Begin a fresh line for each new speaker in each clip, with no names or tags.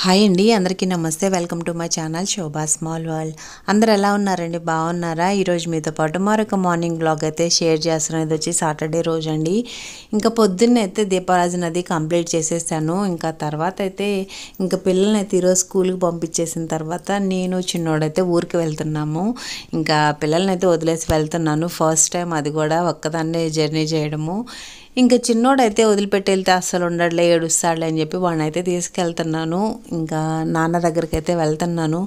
Hi అండి, అందరికీ నమస్తే. Welcome to my channel Shobha small world. అందరు ఎలా ఉన్నారండి? బాగున్నారా? ఈరోజు మీతో పాటు మరొక మార్నింగ్ బ్లాగ్ అయితే షేర్ చేస్తున్నాను. ఇది వచ్చి సాటర్డే రోజు అండి. ఇంకా పొద్దున్నే అయితే దీపారాజన అది కంప్లీట్ చేసేసాను. ఇంకా తర్వాత అయితే ఇంకా పిల్లల్ని అయితే ఈరోజు స్కూల్కి పంపించేసిన తర్వాత నేను చిన్నోడైతే ఊరికి వెళ్తున్నాము. ఇంకా పిల్లల్ని అయితే వదిలేసి వెళ్తున్నాను. ఫస్ట్ టైం అది కూడా ఒక్కదాన్నే జర్నీ చేయడము. ఇంకా చిన్నోడైతే వదిలిపెట్టి వెళ్తే అస్సలు ఉండట్లే, ఏడుస్తాడులే అని చెప్పి వాడిని అయితే తీసుకెళ్తున్నాను. ఇంకా నాన్న దగ్గరికి అయితే వెళ్తున్నాను.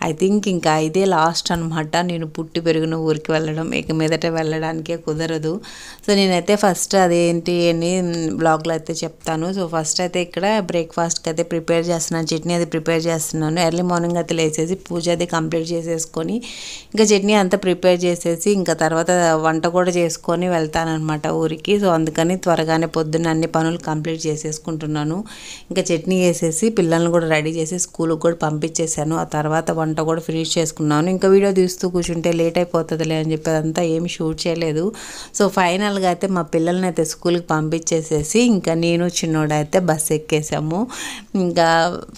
ఐ థింక్ ఇంకా ఇదే లాస్ట్ అనమాట నేను పుట్టి పెరిగిన ఊరికి వెళ్ళడం. ఇక మీదట వెళ్ళడానికే కుదరదు. సో నేనైతే ఫస్ట్ అదేంటి అని బ్లాగ్లో అయితే చెప్తాను. సో ఫస్ట్ అయితే ఇక్కడ బ్రేక్ఫాస్ట్కి అయితే ప్రిపేర్ చేస్తున్నాను. చట్నీ అది ప్రిపేర్ చేస్తున్నాను. ఎర్లీ మార్నింగ్ అయితే లేచేసి పూజ అది కంప్లీట్ చేసేసుకొని ఇంకా చట్నీ అంతా ప్రిపేర్ చేసేసి ఇంకా తర్వాత వంట కూడా చేసుకొని వెళ్తానమాట ఊరికి. సో అందుకని త్వరగానే పొద్దున్న అన్ని పనులు కంప్లీట్ చేసేసుకుంటున్నాను. ఇంకా చట్నీ వేసేసి పిల్లల్ని కూడా రెడీ చేసి స్కూల్కి కూడా పంపించేశాను. ఆ తర్వాత వంట కూడా ఫినిష్ చేసుకున్నాను. ఇంకా వీడియో తీస్తూ కూర్చుంటే లేట్ అయిపోతుందిలే అని చెప్పి అదంతా ఏమి షూట్ చేయలేదు. సో ఫైనల్గా అయితే మా పిల్లల్ని అయితే స్కూల్కి పంపించేసేసి ఇంకా నేను చిన్నోడైతే బస్సు ఎక్కేసాము. ఇంకా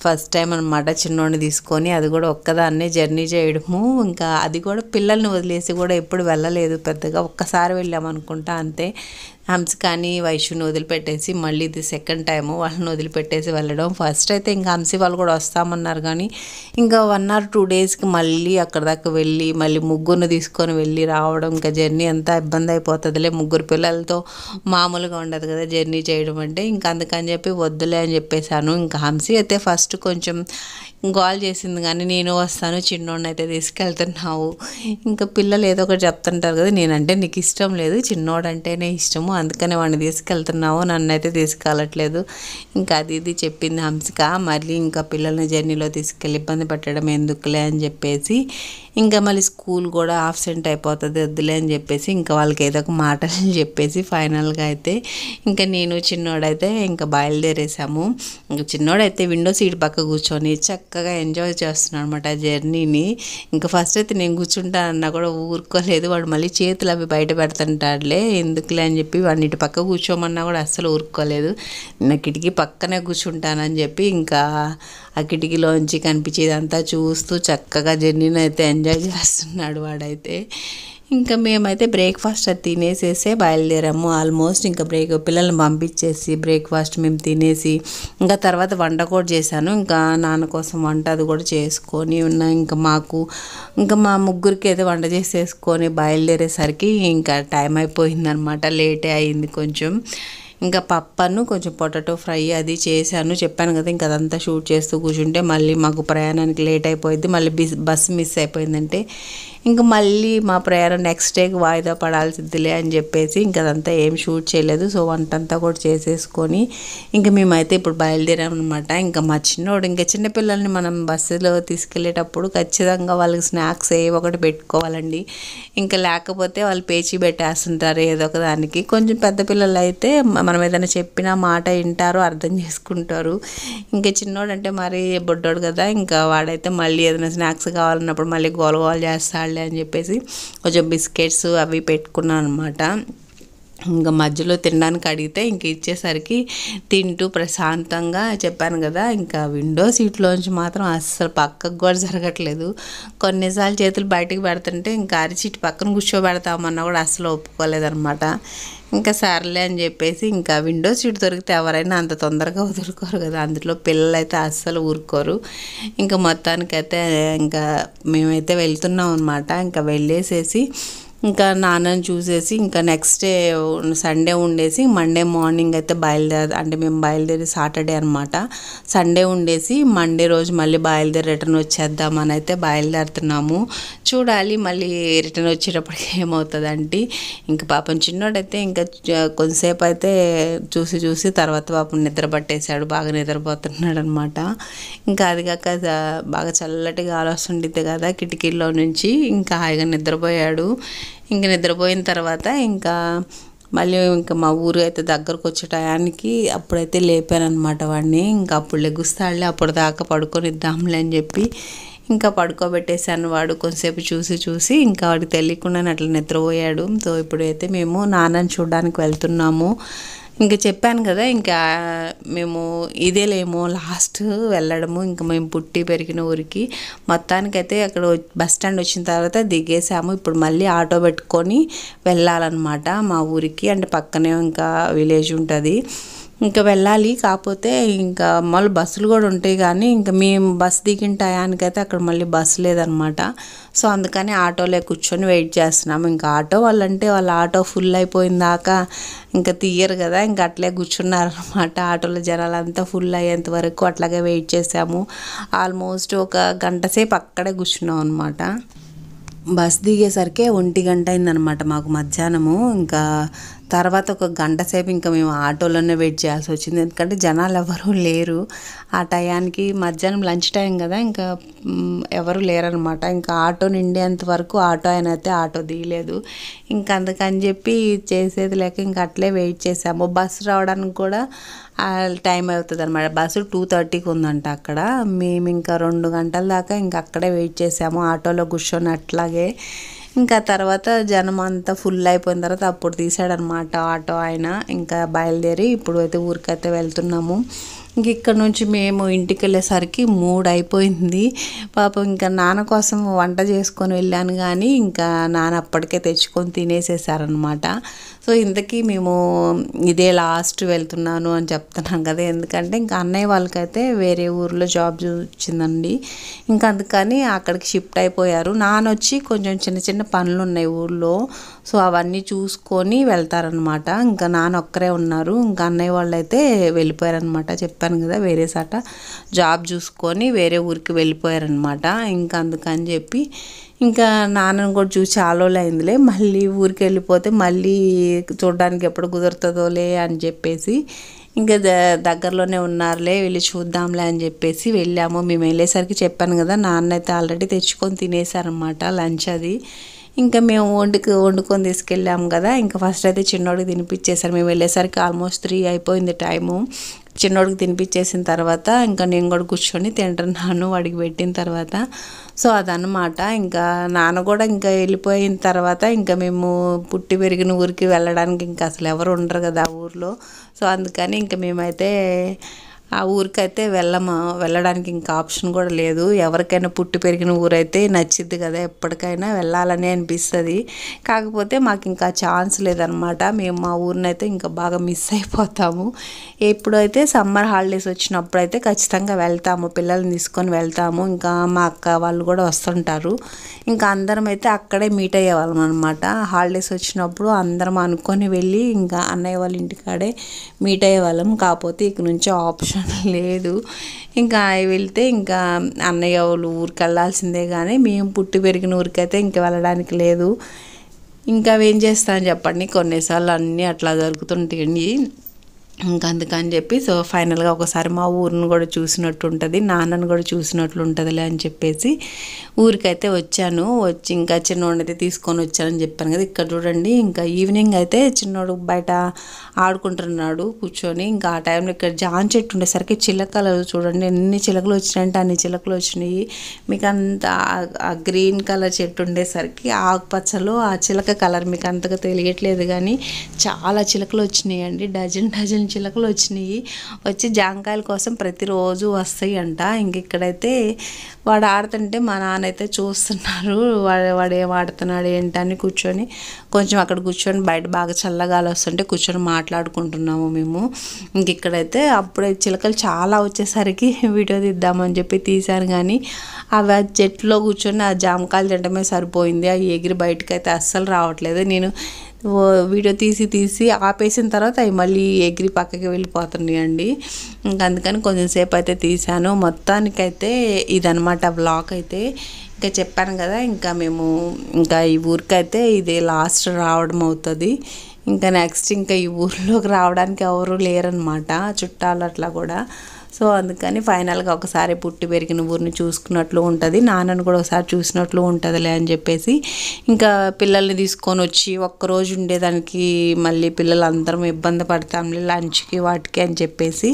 ఫస్ట్ టైం అనమాట చిన్నోడిని తీసుకొని, అది కూడా ఒక్కదాన్నే జర్నీ చేయడము. ఇంకా అది కూడా పిల్లల్ని వదిలేసి కూడా ఎప్పుడు వెళ్ళలేదు పెద్దగా. ఒక్కసారి వెళ్ళామనుకుంటా అంతే. హంసికాని వైషుని వదిలిపెట్టేసి మళ్ళీ ఇది సెకండ్ టైము వాళ్ళని వదిలిపెట్టేసి వెళ్ళడం. ఫస్ట్ అయితే ఇంకా హంసి వాళ్ళు కూడా వస్తామన్నారు, కానీ ఇంకా 1 or 2 డేస్కి మళ్ళీ అక్కడ దాకా వెళ్ళి మళ్ళీ ముగ్గురిని తీసుకొని వెళ్ళి రావడం, ఇంకా జర్నీ అంతా ఇబ్బంది అయిపోతుందిలే. ముగ్గురు పిల్లలతో మామూలుగా ఉండదు కదా జర్నీ చేయడం అంటే. ఇంకా అందుకని చెప్పి వద్దులే అని చెప్పేశాను. ఇంకా హంసి అయితే ఫస్ట్ కొంచెం గోల్ చేసింది, కానీ నేను వస్తాను, చిన్నోడిని అయితే తీసుకెళ్తున్నావు. ఇంకా పిల్లలు ఏదో ఒకటి చెప్తుంటారు కదా, నేనంటే నీకు ఇష్టం లేదు, చిన్నోడంటేనే ఇష్టము, అందుకనే వాడిని తీసుకెళ్తున్నావు, నన్ను అయితే తీసుకెళ్ళట్లేదు. ఇంకా అది ఇది చెప్పింది హంసిక. మళ్ళీ ఇంకా పిల్లల్ని జర్నీలో తీసుకెళ్ళి ఇబ్బంది పెట్టడం ఎందుకులే అని చెప్పేసి ఇంకా మళ్ళీ స్కూల్ కూడా ఆబ్సెంట్ అయిపోతుంది, వద్దులే అని చెప్పేసి ఇంకా వాళ్ళకి ఏదో ఒక మాటలు చెప్పేసి ఫైనల్గా అయితే ఇంకా నేను చిన్నోడైతే ఇంకా బయలుదేరేసాము. ఇంకా చిన్నోడైతే విండో సీట్ పక్క కూర్చొని చక్కగా ఎంజాయ్ చేస్తున్నాడు అనమాట జర్నీని. ఇంకా ఫస్ట్ అయితే నేను కూర్చుంటానన్నా కూడా ఊరుకోలేదు. వాడు మళ్ళీ చేతులు అవి బయట పెడుతుంటాడులే, ఎందుకులే అని చెప్పి వాడిని ఇటు పక్క కూర్చోమన్నా కూడా అస్సలు ఊరుకోలేదు. నా కిటికీ పక్కనే కూర్చుంటానని చెప్పి ఇంకా ఆ కిటికీలోంచి కనిపించేదంతా చూస్తూ చక్కగా జర్నీని అయితే ఎంజాయ్ చేస్తున్నాడు వాడైతే. ఇంకా మేమైతే బ్రేక్ఫాస్ట్ అది తినేసేసే బయలుదేరాము ఆల్మోస్ట్. ఇంకా పిల్లల్ని పంపించేసి బ్రేక్ఫాస్ట్ మేము తినేసి ఇంకా తర్వాత వంట కూడా చేశాను. ఇంకా నాన్న కోసం వంట అది కూడా చేసుకొని ఉన్నా. ఇంకా మా ముగ్గురికి అయితే వంట చేసేసుకొని బయలుదేరేసరికి ఇంకా టైం అయిపోయిందనమాట. లేటే అయింది కొంచెం. ఇంకా పప్పును కొంచెం పొటాటో ఫ్రై అది చేశాను. చెప్పాను కదా, ఇంకా అదంతా షూట్ చేస్తూ కూర్చుంటే మళ్ళీ మాకు ప్రయాణానికి లేట్ అయిపోయింది. మళ్ళీ బస్సు మిస్ అయిపోయిందంటే ఇంకా మళ్ళీ మా ప్రయాణం నెక్స్ట్ డేకి వాయిదా పడాల్సిందిలే అని చెప్పేసి ఇంకా అదంతా ఏం షూట్ చేయలేదు. సో వంట అంతా కూడా చేసేసుకొని ఇంకా మేమైతే ఇప్పుడు బయలుదేరామన్నమాట. ఇంకా మా చిన్నోడు, ఇంకా చిన్నపిల్లల్ని మనం బస్సులో తీసుకెళ్ళేటప్పుడు ఖచ్చితంగా వాళ్ళకి స్నాక్స్ ఏ ఒకటి పెట్టుకోవాలండి. ఇంకా లేకపోతే వాళ్ళు పేచీ పెట్టేస్తుంటారు ఏదో ఒక దానికి. కొంచెం పెద్ద పిల్లలు అయితే మనం ఏదైనా చెప్పినా మాట వింటారు, అర్థం చేసుకుంటారు. ఇంకా చిన్నోడు అంటే మరి బొడ్డోడు కదా, ఇంకా వాడైతే మళ్ళీ ఏదైనా స్నాక్స్ కావాలన్నప్పుడు మళ్ళీ గోల చేస్తాడులే అని చెప్పేసి కొంచెం బిస్కెట్స్ అవి పెట్టుకున్నాను అనమాట. ఇంకా మధ్యలో తినడానికి అడిగితే ఇంక ఇచ్చేసరికి తింటూ ప్రశాంతంగా, చెప్పాను కదా ఇంకా విండో సీట్లోంచి మాత్రం అస్సలు పక్కకు కూడా జరగట్లేదు. కొన్నిసార్లు చేతులు బయటకు పెడుతుంటే ఇంకా అరిచిటి పక్కన కూర్చోబెడతామన్నా కూడా అస్సలు ఒప్పుకోలేదనమాట. ఇంకా సర్లే అని చెప్పేసి ఇంకా విండో సీట్ దొరికితే ఎవరైనా అంత తొందరగా వదులుకోరు కదా, అందులో పిల్లలు అయితే అస్సలు ఊరుకోరు. ఇంకా మొత్తానికైతే ఇంకా మేమైతే వెళ్తున్నాం అనమాట. ఇంకా వెళ్ళేసేసి ఇంకా నాన్నని చూసేసి ఇంకా నెక్స్ట్ డే సండే ఉండేసి మండే మార్నింగ్ అయితే మేము బయలుదేరి సాటర్డే అనమాట. సండే ఉండేసి మండే రోజు మళ్ళీ బయలుదేరి రిటర్న్ వచ్చేద్దామని అయితే బయలుదేరుతున్నాము. చూడాలి మళ్ళీ రిటర్న్ వచ్చేటప్పటికి ఏమవుతుందంటే. ఇంకా పాపం చిన్నోడైతే ఇంకా కొంతసేపు అయితే చూసి తర్వాత పాపం నిద్ర పట్టేశాడు, బాగా నిద్రపోతున్నాడు అనమాట. ఇంకా అది కాక బాగా చల్లటి గాలి వస్తుంటుంది కదా కిటికీల్లో నుంచి, ఇంకా హాయిగా నిద్రపోయాడు. ఇంకా నిద్రపోయిన తర్వాత ఇంకా మళ్ళీ ఇంకా మా ఊరు అయితే దగ్గరకు వచ్చే టయానికి అప్పుడైతే లేపానమాట వాడిని. ఇంకా అప్పుడు లెగుస్తాడులే, అప్పుడు దాకా పడుకొని ఇద్దాంలే అని చెప్పి ఇంకా పడుకోబెట్టేశాను. వాడు కొంతసేపు చూసి ఇంకా వాడికి తెలియకుండానే అట్లా నిద్రపోయాడు. సో ఇప్పుడైతే మేము నాన్నని చూడడానికి వెళ్తున్నాము. ఇంకా చెప్పాను కదా, ఇంకా మేము ఇదేలేమో లాస్ట్ వెళ్ళడము, ఇంకా మేము పుట్టి పెరిగిన ఊరికి. మొత్తానికైతే అక్కడ బస్ స్టాండ్ వచ్చిన తర్వాత దిగేసాము. ఇప్పుడు మళ్ళీ ఆటో పెట్టుకొని వెళ్ళాలన్నమాట మా ఊరికి. అంటే పక్కనే ఇంకా విలేజ్ ఉంటుంది, ఇంకా వెళ్ళాలి. కాకపోతే ఇంకా మళ్ళీ బస్సులు కూడా ఉంటాయి, కానీ ఇంకా మేము బస్సు దిగిన టయానికైతే అక్కడ మళ్ళీ బస్సు లేదనమాట. సో అందుకని ఆటోలో కూర్చొని వెయిట్ చేస్తున్నాము. ఇంకా ఆటో వాళ్ళంటే వాళ్ళ ఆటో ఫుల్ అయిపోయిన దాకా ఇంకా తీయరు కదా, ఇంకా అట్లే కూర్చున్నారనమాట. ఆటోలో జనాలంతా ఫుల్ అయ్యేంత వరకు అట్లాగే వెయిట్ చేసాము. ఆల్మోస్ట్ ఒక గంట సేపు అక్కడే కూర్చున్నాం అనమాట. బస్ దిగేసరికి 1 గంట అయిందనమాట మాకు మధ్యాహ్నము. ఇంకా తర్వాత ఒక గంట సేపు ఇంకా మేము ఆటోలోనే వెయిట్ చేయాల్సి వచ్చింది, ఎందుకంటే జనాలు ఎవరూ లేరు ఆ టయానికి. మధ్యాహ్నం లంచ్ టైం కదా, ఇంకా ఎవరు లేరనమాట. ఇంకా ఆటో నిండేంత వరకు ఆటో అయినా అయితే ఆటో దిగలేదు. ఇంకా అందుకని చెప్పి చేసేది లేక ఇంకా అట్లే వెయిట్ చేసాము. బస్సు రావడానికి కూడా టైం అవుతుంది అనమాట. బస్సు 2:30కి ఉందంట అక్కడ. మేము ఇంకా 2 గంటల దాకా ఇంకా అక్కడే వెయిట్ చేసాము ఆటోలో కూర్చొని అట్లాగే. ఇంకా తర్వాత జనం అంతా ఫుల్ అయిపోయిన తర్వాత అప్పుడు తీసాడనమాట ఆటో ఆయన. ఇంకా బయలుదేరి ఇప్పుడు అయితే ఊరికైతే వెళ్తున్నాము. ఇంక ఇక్కడ నుంచి మేము ఇంటికి వెళ్ళేసరికి 3 అయిపోయింది. పాపం ఇంకా నాన్న కోసం వంట చేసుకొని వెళ్ళాను, కానీ ఇంకా నాన్న అప్పటికే తెచ్చుకొని తినేసేసారనమాట. సో ఇంతకీ మేము ఇదే లాస్ట్ వెళ్తున్నాను అని చెప్తున్నాం కదా, ఎందుకంటే ఇంకా అన్నయ్య వాళ్ళకైతే వేరే ఊర్లో జాబ్ వచ్చిందండి. ఇంకా అందుకని అక్కడికి షిఫ్ట్ అయిపోయారు. నాన్న వచ్చి కొంచెం చిన్న చిన్న పనులు ఉన్నాయి ఊళ్ళో, సో అవన్నీ చూసుకొని వెళ్తారనమాట. ఇంకా నాన్న ఒక్కరే ఉన్నారు. ఇంకా అన్నయ్య వాళ్ళు అయితే వెళ్ళిపోయారనమాట. చెప్పాను కదా, వేరే సాట జాబ్ చూసుకొని వేరే ఊరికి వెళ్ళిపోయారనమాట. ఇంకా అందుకని చెప్పి ఇంకా నాన్నను కూడా చూసి చాలా రోజులు అయిందిలే, మళ్ళీ ఊరికి వెళ్ళిపోతే మళ్ళీ చూడడానికి ఎప్పుడు కుదురుతుందోలే అని చెప్పేసి ఇంకా దగ్గరలోనే ఉన్నారులే వెళ్ళి చూద్దాంలే అని చెప్పేసి వెళ్ళాము. మేము వెళ్ళేసరికి చెప్పాను కదా, నాన్న అయితే ఆల్రెడీ తెచ్చుకొని తినేసారనమాట లంచ్ అది. ఇంకా మేము వండుకొని తీసుకెళ్ళాము కదా. ఇంకా ఫస్ట్ అయితే చిన్నోడికి తినిపించేసారు. మేము వెళ్ళేసరికి ఆల్మోస్ట్ 3 అయిపోయింది టైము. చిన్నోడికి తినిపించేసిన తర్వాత ఇంకా నేను కూడా కూర్చొని తింటున్నాను వాడికి పెట్టిన తర్వాత. సో అదనమాట. ఇంకా నాన్న కూడా ఇంకా వెళ్ళిపోయిన తర్వాత ఇంకా మేము పుట్టి పెరిగిన ఊరికి వెళ్ళడానికి ఇంకా అసలు ఎవరు ఉండరు కదా ఆ ఊర్లో. సో అందుకని ఇంకా మేమైతే ఆ ఊరికైతే వెళ్ళడానికి ఇంకా ఆప్షన్ కూడా లేదు. ఎవరికైనా పుట్టి పెరిగిన ఊరైతే నచ్చిద్ది కదా, ఎప్పటికైనా వెళ్ళాలని అనిపిస్తుంది. కాకపోతే మాకు ఇంకా ఛాన్స్ లేదనమాట. మేము మా ఊరినైతే ఇంకా బాగా మిస్ అయిపోతాము. ఎప్పుడైతే సమ్మర్ హాలిడేస్ వచ్చినప్పుడు అయితే ఖచ్చితంగా వెళ్తాము, పిల్లల్ని తీసుకొని వెళ్తాము. ఇంకా మా అక్క వాళ్ళు కూడా వస్తుంటారు. ఇంకా అందరం అయితే అక్కడే మీట్ అయ్యేవాళ్ళం అనమాట. హాలిడేస్ వచ్చినప్పుడు అందరం అనుకొని వెళ్ళి ఇంకా అన్నయ్య వాళ్ళ ఇంటికాడే మీట్ అయ్యేవాళ్ళం. కాకపోతే ఇక నుంచి ఆప్షన్ లేదు. ఇంకా వెళ్తే ఇంకా అన్నయ్య వాళ్ళు ఊరికి వెళ్ళాల్సిందే, కానీ మేము పుట్టి పెరిగిన ఊరికైతే ఇంకా వెళ్ళడానికి లేదు. ఇంకా ఏం చేస్తాను చెప్పండి, కొన్నిసార్లు అన్నీ అట్లా జరుగుతుంటాయి. ఇంకా అందుకని చెప్పి సో ఫైనల్గా ఒకసారి మా ఊరిని కూడా చూసినట్టు ఉంటుంది, నాన్నను కూడా చూసినట్లు ఉంటుందిలే అని చెప్పేసి ఊరికైతే వచ్చాను. వచ్చి ఇంకా చిన్నోడిని అయితే తీసుకొని వచ్చానని చెప్పాను కదా. ఇక్కడ చూడండి, ఇంకా ఈవినింగ్ అయితే చిన్నోడు బయట ఆడుకుంటున్నాడు కూర్చొని. ఇంకా ఆ టైంలో ఇక్కడ జామ చెట్టు ఉండేసరికి చిలకలు చూడండి ఎన్ని చిలకలు వచ్చినాయంటే అన్ని చిలకలు వచ్చినాయి. మీకు అంత ఆ గ్రీన్ కలర్ చెట్టు ఉండేసరికి ఆకుపచ్చలో ఆ చిలక కలర్ మీకు అంతగా తెలియట్లేదు, కానీ చాలా చిలకలు వచ్చినాయండి. డజన్ చిలకలు వచ్చినాయి. వచ్చి జాంకాయల కోసం ప్రతిరోజు వస్తాయి అంట. ఇంక ఇక్కడైతే వాడు ఆడుతుంటే మా నాన్న అయితే చూస్తున్నారు, వాడు ఏం ఆడుతున్నాడు ఏంటని కూర్చొని కొంచెం అక్కడ కూర్చొని బయట బాగా చల్లగాలి వస్తుంటే కూర్చొని మాట్లాడుకుంటున్నాము మేము. ఇంక ఇక్కడైతే అప్పుడే చిలకలు చాలా వచ్చేసరికి వీడియో తీద్దామని చెప్పి తీశాను, కానీ అవి ఆ చెట్లో కూర్చొని ఆ జామకాయలు తినడమే సరిపోయింది. అవి ఎగిరి బయటకు అయితే అస్సలు రావట్లేదు. నేను వీడియో తీసి ఆపేసిన తర్వాత అవి మళ్ళీ ఎగిరి పక్కకి వెళ్ళిపోతున్నాయండి. ఇంకా అందుకని కొంచెంసేపు అయితే తీసాను. మొత్తానికైతే ఇదనమాట వ్లాగ్ అయితే. ఇంకా చెప్పాను కదా, ఇంకా మేము ఇంకా ఈ ఊరికైతే ఇది లాస్ట్ రావడం అవుతుంది. ఇంకా నెక్స్ట్ ఇంకా ఈ ఊర్లోకి రావడానికి ఎవరు లేరనమాట, చుట్టాలు అట్లా కూడా. సో అందుకని ఫైనల్గా ఒకసారి పుట్టి పెరిగిన ఊరిని చూసుకున్నట్లు ఉంటుంది, నాన్నను కూడా ఒకసారి చూసినట్లు ఉంటుందిలే అని చెప్పేసి ఇంకా పిల్లల్ని తీసుకొని వచ్చి ఒక్కరోజు ఉండేదానికి మళ్ళీ పిల్లలందరం ఇబ్బంది పడతాంలే లంచ్కి వాటికి అని చెప్పేసి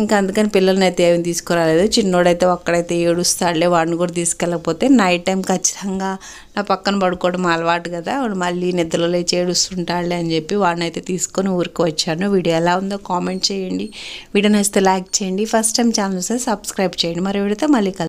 ఇంకా అందుకని పిల్లల్ని అయితే ఏమి తీసుకురాలేదు. చిన్నోడైతే ఒక్కడైతే ఏడుస్తాడులే, వాడిని కూడా తీసుకెళ్ళకపోతే నైట్ టైం ఖచ్చితంగా నా పక్కన పడుకోవడం అలవాటు కదా, వాడు మళ్ళీ నిద్రలో లేచి ఏడుస్తుంటాడులే అని చెప్పి వాడిని అయితే తీసుకొని ఊరికి వచ్చాను. వీడియో ఎలా ఉందో కామెంట్ చేయండి, వీడియో నచ్చితే లైక్ చేయండి, ఫస్ట్ టైం ఛానల్ సబ్స్క్రైబ్ చేయండి. మరి వీడితో మళ్ళీ